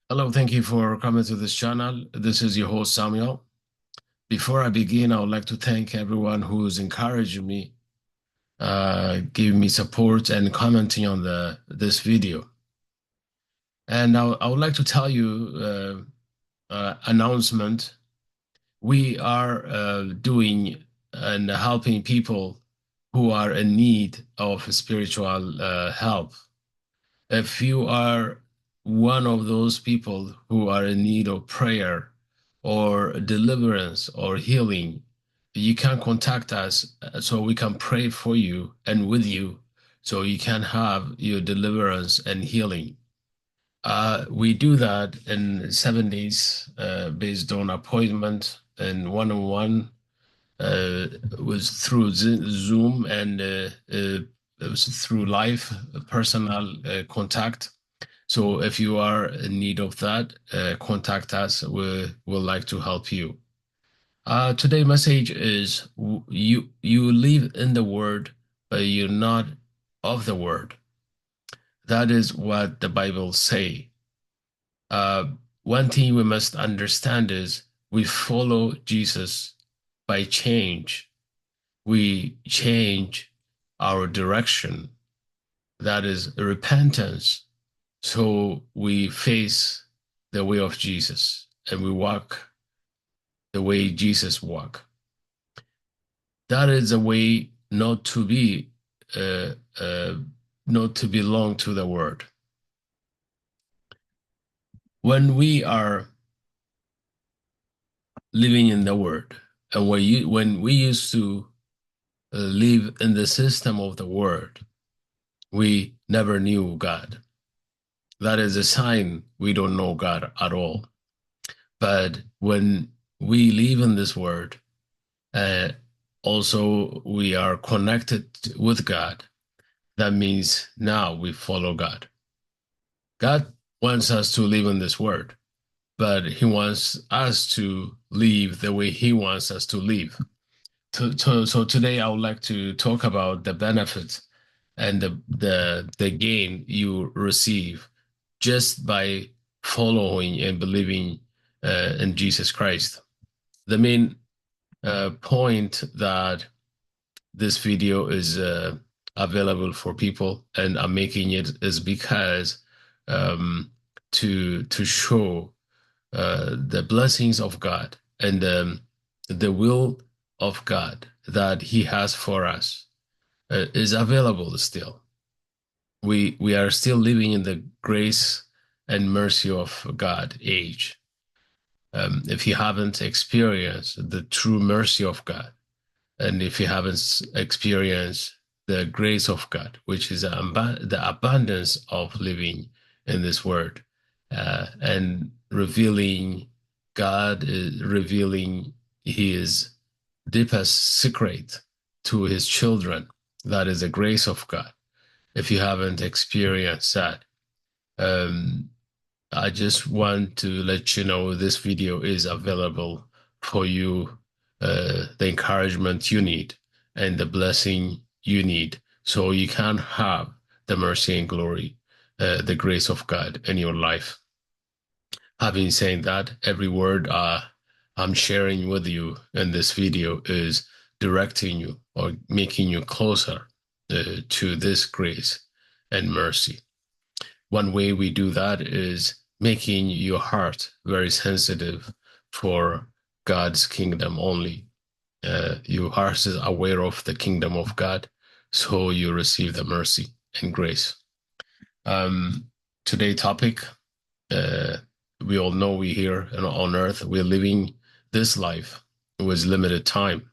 Hello, thank you for coming to this channel. This is your host, Samuel. Before I begin, I would like to thank everyone who's encouraging me, giving me support and commenting on this video. And I would like to tell you announcement. We are doing and helping people who are in need of spiritual help. If you are one of those people who are in need of prayer or deliverance or healing, you can contact us so we can pray for you and with you so you can have your deliverance and healing. We do that in 7 days based on appointment and one-on-one was through Zoom and it was through live personal contact. So if you are in need of that, contact us. We would like to help you. Today message is you live in the word, but you're not of the word. That is what the Bible say. Uh, One thing we must understand is we follow Jesus by change. We change our direction. That is repentance. So we face the way of Jesus and we walk the way Jesus walked. That is a way uh, uh, not to belong to the word. When we are living in the word, and when we used to live in the system of the word, we never knew God. That is a sign we don't know God at all. But when we live in this word, uh, also we are connected with God. That means now we follow God. God wants us to live in this word, but He wants us to live the way He wants us to live. So today I would like to talk about the benefits and the gain you receive just by following and believing in Jesus Christ. The main point that this video is available for people and I'm making it is because um, to show the blessings of God and the will of God that He has for us is available still. We are still living in the grace and mercy of God age. If you haven't experienced the true mercy of God, and if you haven't experienced the grace of God, which is the abundance of living in this world, and revealing God is revealing His deepest secret to His children, that is the grace of God. If you haven't experienced that, um, I just want to let you know this video is available for you, the encouragement you need and the blessing you need so you can have the mercy and glory, the grace of God in your life. Having said that, every word I'm sharing with you in this video is directing you or making you closer to this grace and mercy. One way we do that is making your heart very sensitive for God's kingdom only. Your heart is aware of the kingdom of God, so you receive the mercy and grace. Um, Today topic, uh, we all know we here on earth, we're living this life with limited time.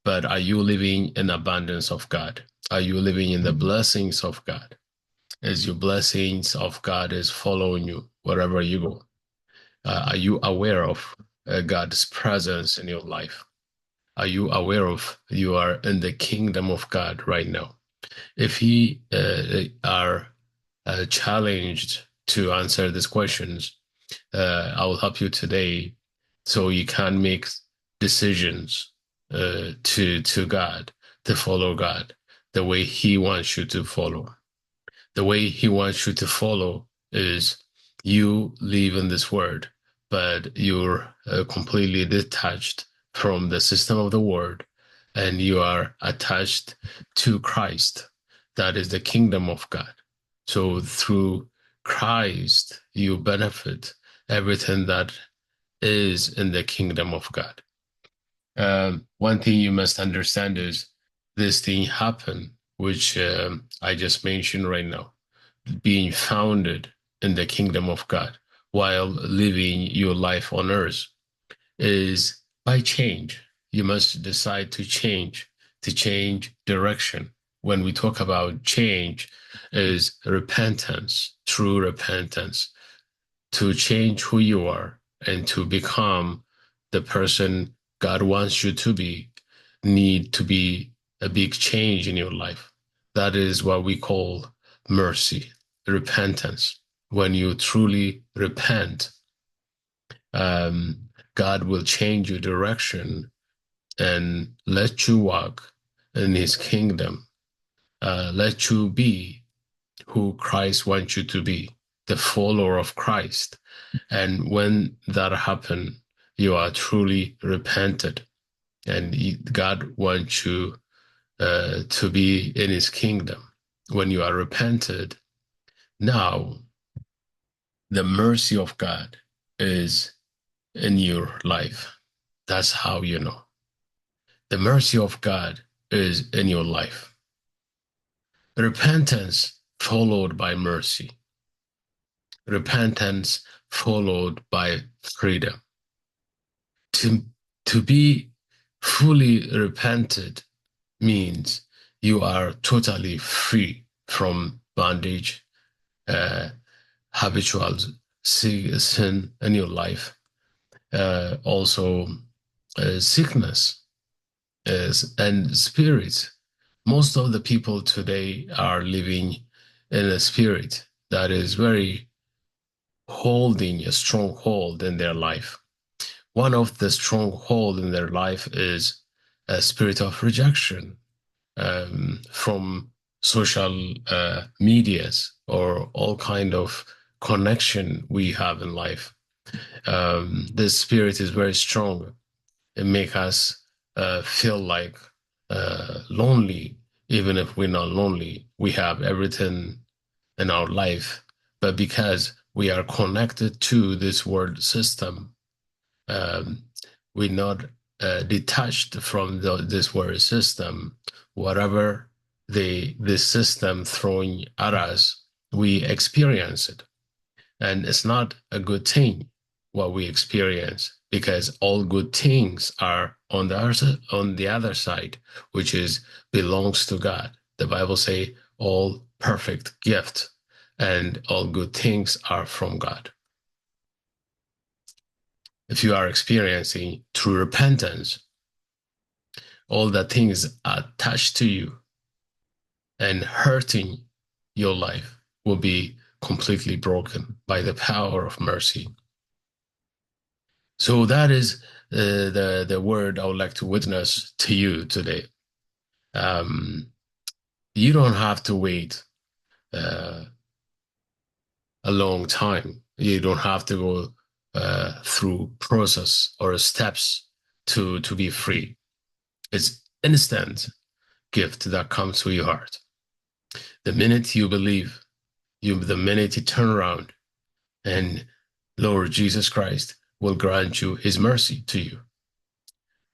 But are you living in abundance of God? Are you living in the blessings of God? As your blessings of God is following you wherever you go? Are you aware of God's presence in your life? Are you aware of you are in the kingdom of God right now? If He are challenged to answer these questions, I will help you today so you can make decisions to God, to follow God the way He wants you to follow. The way He wants you to follow is You live in this world, but you're completely detached from the system of the world, and you are attached to Christ. That is the kingdom of God. So through Christ, you benefit everything that is in the kingdom of God. One thing you must understand is this thing happened, which I just mentioned right now, being founded in the kingdom of God while living your life on earth is by change. You must decide to change direction. When we talk about change, is repentance, true repentance, to change who you are and to become the person God wants you to be, need to be a big change in your life. That is what we call mercy, repentance. When you truly repent, God will change your direction and let you walk in his kingdom, let you be who Christ wants you to be, the follower of Christ. And when that happens, you are truly repented, and God wants you to be in his kingdom. When you are repented, now the mercy of God is in your life. That's how you know. The mercy of God is in your life. Repentance followed by mercy. Repentance followed by freedom. To, to be fully repented means you are totally free from bondage, uh, habitual sin in your life, also sickness and spirit. Most of the people today are living in a spirit that is very holding a stronghold in their life. One of the stronghold in their life is a spirit of rejection from social medias or all kind of connection we have in life. This spirit is very strong. It makes us feel like lonely, even if we're not lonely. We have everything in our life, but because we are connected to this world system, um, we're not detached from this world system. Whatever this system throwing at us, we experience it. And it's not a good thing what we experience, because all good things are on the other side, which is belongs to God. The Bible say all perfect gift and all good things are from God. If you are experiencing true repentance, all the things attached to you and hurting your life will be completely broken by the power of mercy. So that is the word I would like to witness to you today. Um, you don't have to wait uh, a long time. You don't have to go through process or steps to be free. It's instant gift that comes to your heart. The minute you believe, the minute you turn around, and Lord Jesus Christ will grant you his mercy to you.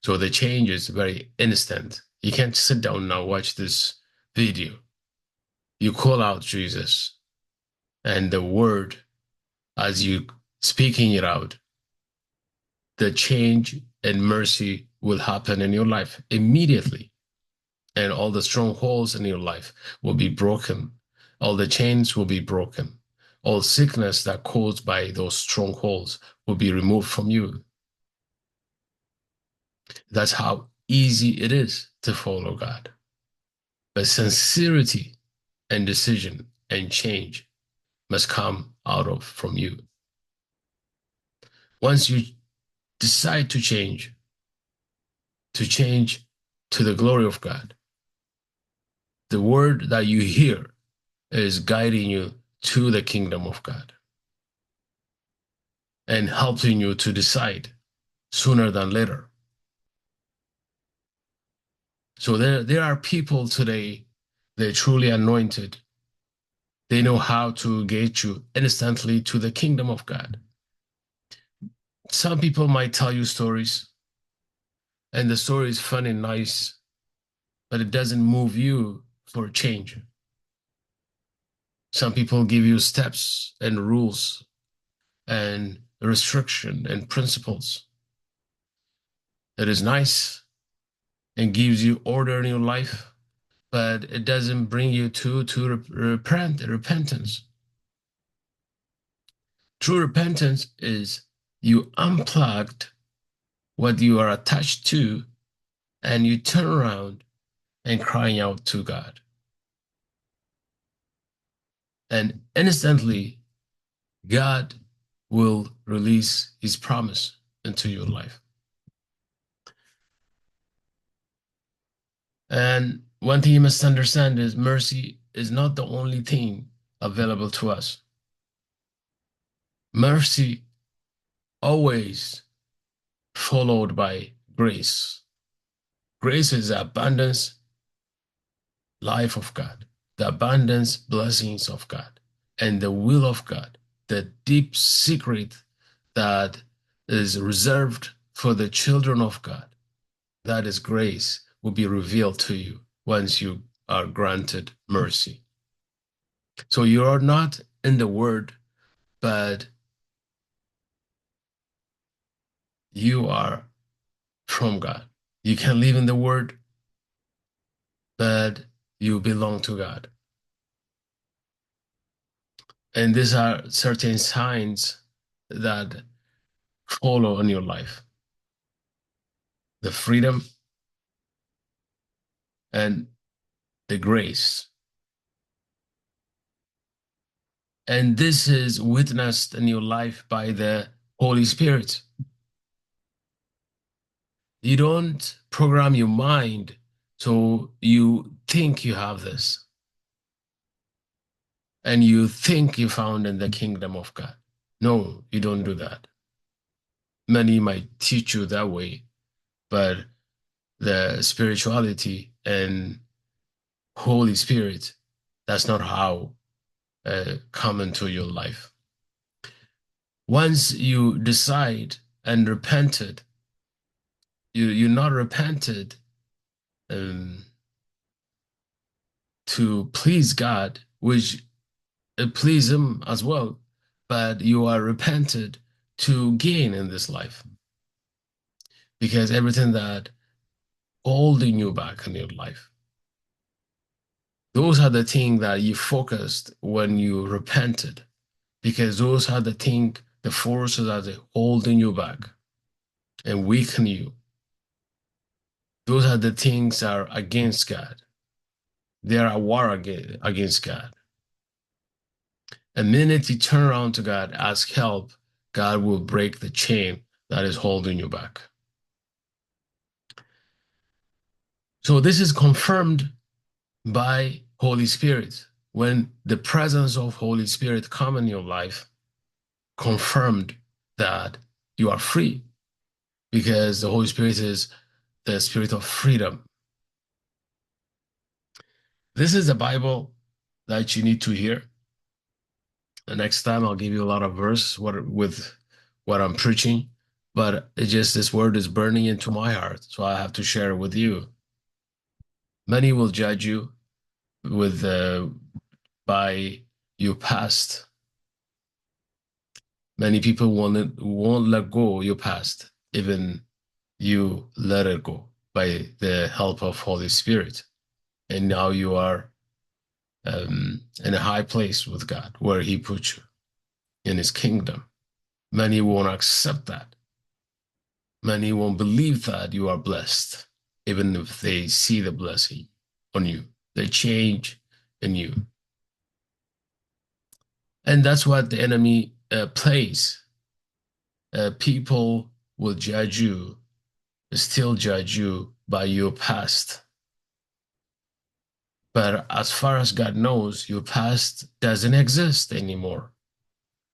So the change is very instant. You can't sit down now, watch this video. You call out Jesus, and the word, as you speaking it out, the change and mercy will happen in your life immediately. And all the strongholds in your life will be broken. All the chains will be broken. All sickness that caused by those strongholds will be removed from you. That's how easy it is to follow God. But sincerity and decision and change must come out of from you. Once you decide to change to the glory of God, the word that you hear is guiding you to the kingdom of God. and helping you to decide sooner than later. So there are people today, they're truly anointed. They know how to get you instantly to the kingdom of God. Some people might tell you stories, and the story is fun and nice, but it doesn't move you for change. Some people give you steps and rules and restriction and principles. It is nice and gives you order in your life, but it doesn't bring you to repentance. True repentance is you unplugged what you are attached to and you turn around and crying out to God. And instantly, God will release his promise into your life. And one thing you must understand is mercy is not the only thing available to us. Mercy always followed by grace. Grace is the abundance life of God, the abundance blessings of God, and the will of God, the deep secret that is reserved for the children of God. That is grace will be revealed to you once you are granted mercy. So you are not in the word, but you are from God. You can live in the word, but you belong to God. And these are certain signs that follow in your life. The freedom and the grace. And this is witnessed in your life by the Holy Spirit. You don't program your mind so you think you have this and you think you found in the kingdom of God. No, you don't do that. Many might teach you that way, but the spirituality and Holy Spirit, that's not how come into your life. Once you decide and repented, you're not repented to please God, which please Him as well, but you are repented to gain in this life. Because everything that holding you back in your life, those are the things that you focused when you repented. Because those are the things, the forces that are holding you back and weaken you. Those are the things that are against God. They are a war against God. The minute you turn around to God, ask help, God will break the chain that is holding you back. So this is confirmed by Holy Spirit. When the presence of Holy Spirit come in your life, confirmed that you are free because the Holy Spirit is the spirit of freedom. This is the Bible that you need to hear. The next time I'll give you a lot of verse with what I'm preaching, but it's just this word is burning into my heart, so I have to share it with you. Many will judge you with by your past. Many people won't let go your past, even you let it go by the help of Holy Spirit, and now you are in a high place with God, where He put you in His kingdom. Many won't accept that. Many won't believe that you are blessed, even if they see the blessing on you. They change in you. And that's what the enemy plays. People will judge you, still judge you by your past. But as far as God knows, your past doesn't exist anymore.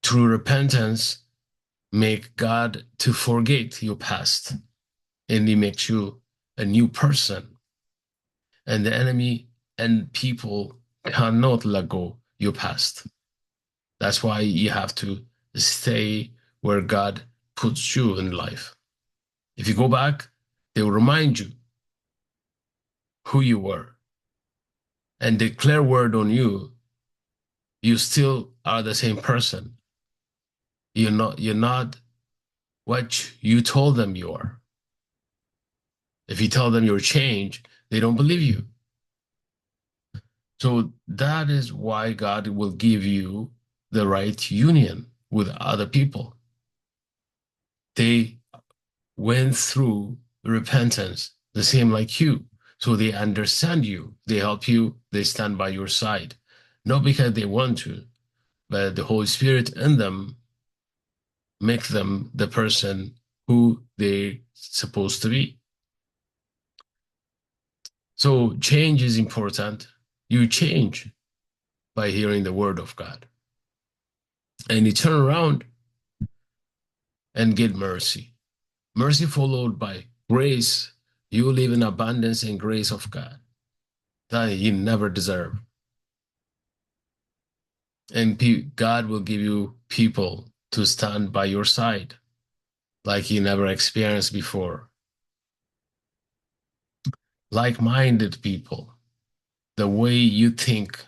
True repentance make God to forget your past, and He makes you a new person. And the enemy and people cannot let go your past. That's why you have to stay where God puts you in life. If you go back, they will remind you who you were and declare word on you. You still are the same person. You're not what you told them you are. If you tell them you're changed, they don't believe you. So that is why God will give you the right union with other people. They went through repentance, the same like you. So they understand you, they help you, they stand by your side. Not because they want to, but the Holy Spirit in them make them the person who they supposed to be. So change is important. You change by hearing the word of God. And you turn around and get mercy. Mercy followed by grace. You live in abundance and grace of God that you never deserve. And God will give you people to stand by your side like you never experienced before. Like-minded people. The way you think,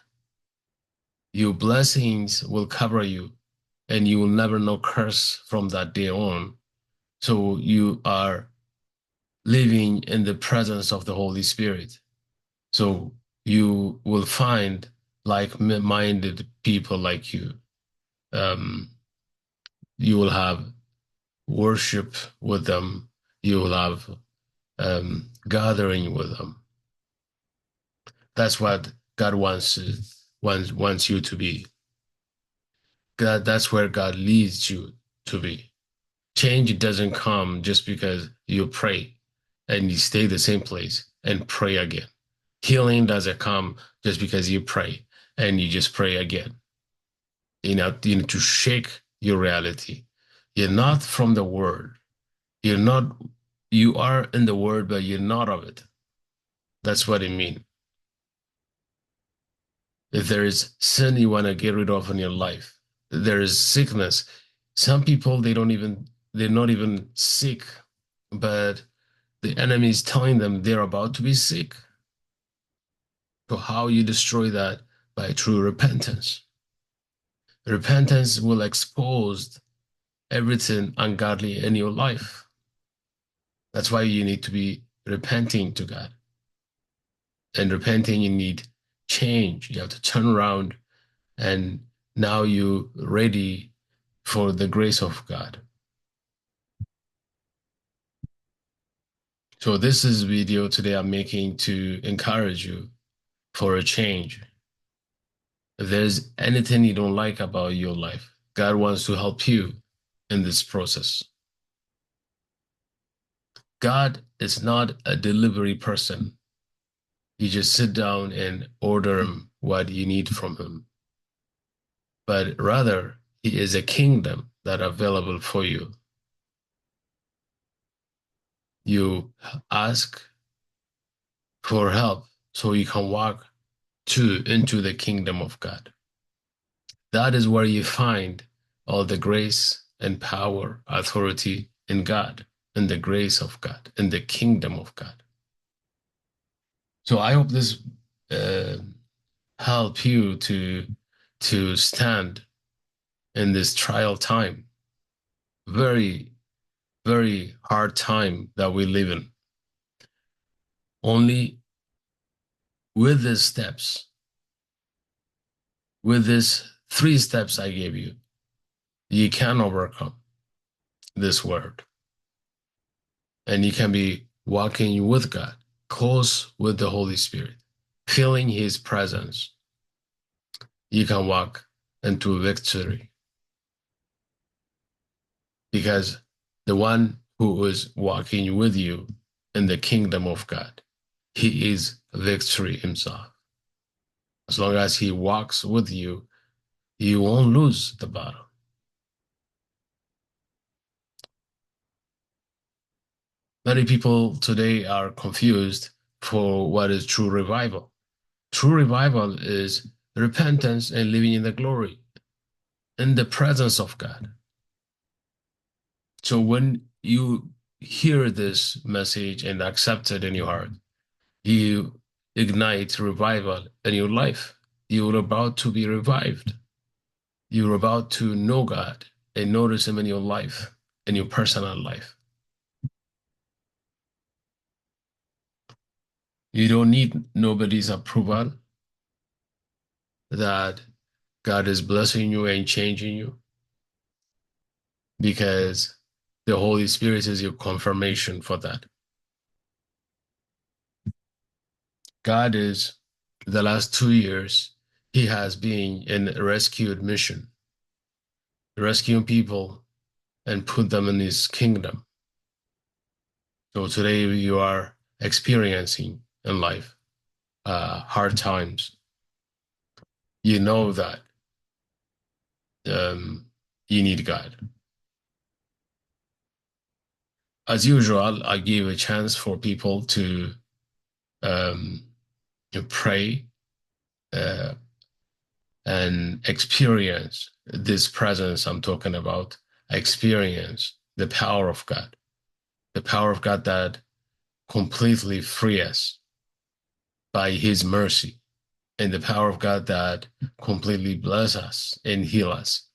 your blessings will cover you and you will never know curse from that day on. So you are living in the presence of the Holy Spirit. So you will find like-minded people like you. Um, you will have worship with them. You will have gathering with them. That's what God wants you to be. That's where God leads you to be. Change doesn't come just because you pray and you stay the same place and pray again. Healing doesn't come just because you pray and you just pray again. You need to shake your reality. You're not from the word. You're not, you are in the word, but you're not of it. That's what it means. If there is sin you want to get rid of in your life, there is sickness. Some people, they're not even sick, but the enemy is telling them they're about to be sick. So how you destroy that? By true repentance. Repentance will expose everything ungodly in your life. That's why you need to be repenting to God. And repenting, you need change. You have to turn around and now you're ready for the grace of God. So this is a video today I'm making to encourage you for a change. If there's anything you don't like about your life, God wants to help you in this process. God is not a delivery person. You just sit down and order him what you need from him. But rather, he is a kingdom that available for you. You ask for help so you can walk into the kingdom of God. That is where you find all the grace and power, authority in God, in the grace of God, in the kingdom of God. So I hope this uh, help you to stand in this trial time, very, very hard time that we live in. Only with these steps, with these 3 steps I gave you, you can overcome this world. And you can be walking with God, close with the Holy Spirit, feeling his presence. You can walk into victory because the one who is walking with you in the kingdom of God, he is victory himself. As long as he walks with you, you won't lose the battle. Many people today are confused for what is true revival. True revival is repentance and living in the glory, in the presence of God. So when you hear this message and accept it in your heart, you ignite revival in your life. You're about to be revived. You're about to know God and notice Him in your life, in your personal life. You don't need nobody's approval that God is blessing you and changing you because the Holy Spirit is your confirmation for that. God is, the last 2 years, He has been in a rescued mission, rescuing people and put them in His kingdom. So today you are experiencing in life hard times. You know that you need God. As usual, I give a chance for people um, to pray uh, and experience this presence I'm talking about, experience the power of God, the power of God that completely free us by His mercy, and the power of God that completely bless us and heal us.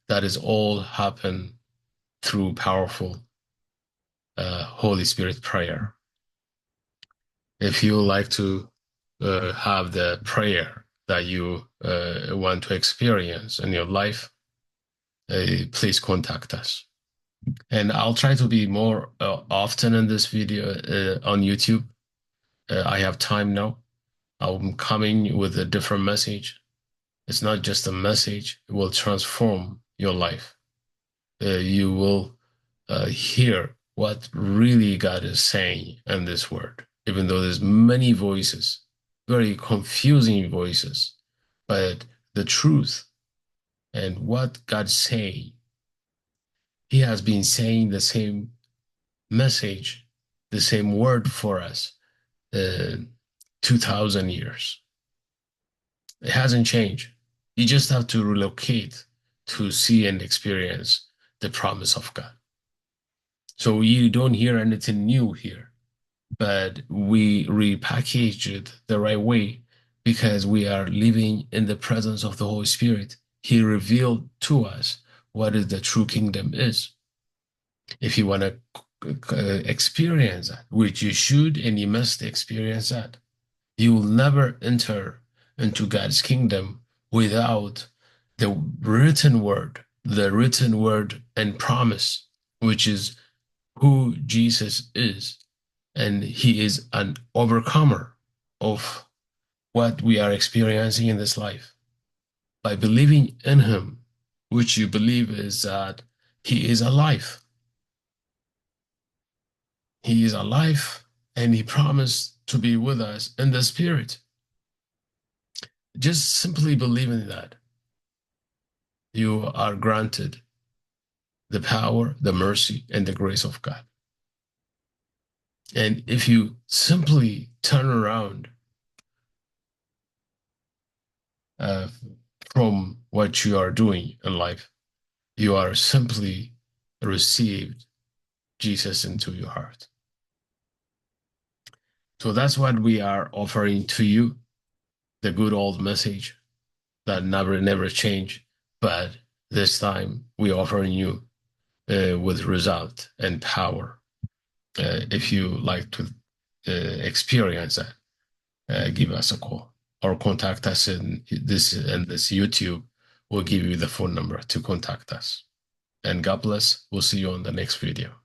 That is all happen through powerful Holy Spirit prayer. If you like to have the prayer that you want to experience in your life, please contact us. And I'll try to be more often in this video on YouTube. I have time now. I'm coming with a different message. It's not just a message, it will transform your life. You will hear what really God is saying in this word, even though there's many voices, very confusing voices, but the truth and what God's saying, He has been saying the same message, the same word for us, uh, 2,000 years. It hasn't changed. You just have to relocate to see and experience the promise of God. So you don't hear anything new here, but we repackage it the right way because we are living in the presence of the Holy Spirit. He revealed to us what is the true kingdom is. If you want to experience that, which you should and you must experience that, you will never enter into God's kingdom without the written word and promise, which is who Jesus is. And He is an overcomer of what we are experiencing in this life. By believing in Him, which you believe is that He is alive. He is alive and He promised to be with us in the Spirit. Just simply believing that, you are granted the power, the mercy, and the grace of God. And if you simply turn around uh, from what you are doing in life, you are simply received Jesus into your heart. So that's what we are offering to you, the good old message that never change. But this time we offering you with result and power. If you like to experience that, give us a call or contact us in this YouTube. We'll give you the phone number to contact us. And God bless. We'll see you on the next video.